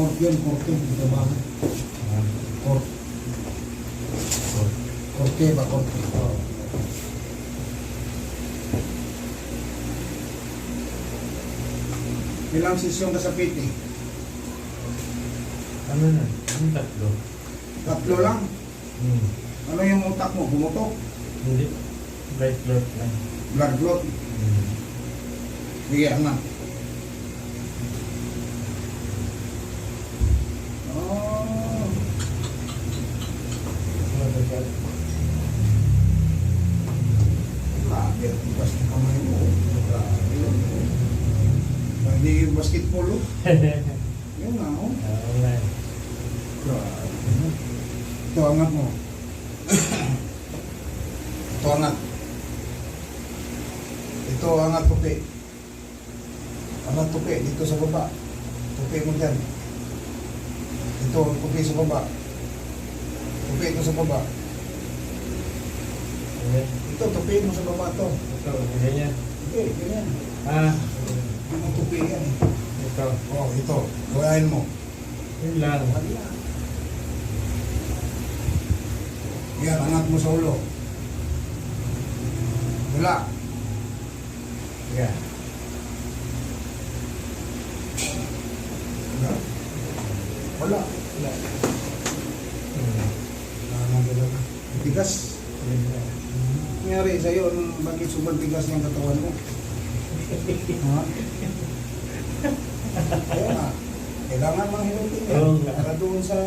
Court yun, court yun. Dito ba? Court. Korte ba? Korte. Oh. Ilang sesyon ka sa PT? Ano na? Ang tatlo. Tatlo lang? Ano yung utak mo? Bumutok? Hindi. Bright cloth lang. Blood clot? Sige, angat. Oh. Grabe, ang tigas ng kamay mo. Grabe yun. Hindi yung basketball, oh. Yun na, oh. Oo nga. Grabe. Ito, angat mo. Ito, angat. Ito, angat tupi. Angat tupi, dito sa baba. Tupi mo dyan. Ito, tupi sa baba. Tupi ito sa baba. Ito, tupi mo sa baba to. Ito, ganyan. Okay, ganyan. Ah, Hindi mo tupi yan eh. ito. Oh, ito. Gawain mo. Yun lang. Wala. Yan, angat mo sa ulo. Wala. Yan. Wala. Wala. Wala. Wala talaga. Tigas. Nangyari sa'yo, bakit sobrang tigas yung katawan mo? Ha? Kaya nga, kailangan mang hinutin yan. Oo nga. Para doon sa...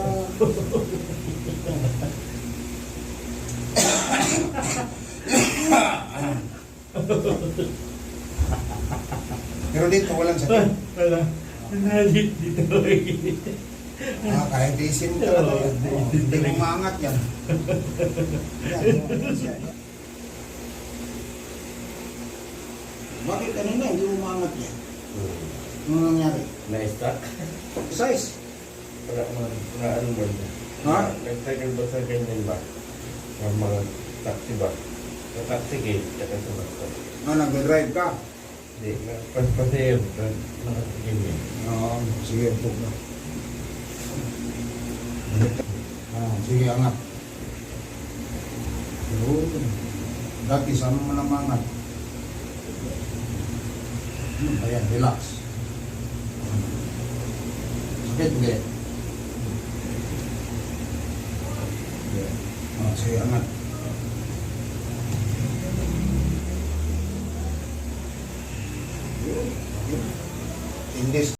Pero dito, walang sakit. Wala. Nalit dito. Kahit isin ka na yan. Hindi mo maangat yan. Yan. Bakit kanina hindi mo maangat yan? Ano nangyari? Na-stuck? Size. Na ano ba niya? Ha? Nag-trigger ba sa ganyan ba? Ng mga taxi ba? Sa taxi gate, tsaka sa basta. Nag-drive ka? Hindi, paspasayo. Nakasigil niya. Oo, sige, pug na. Sige, angat. Yun. Dati, saan mo na mangat? Ayan, relax. Sakit, hindi.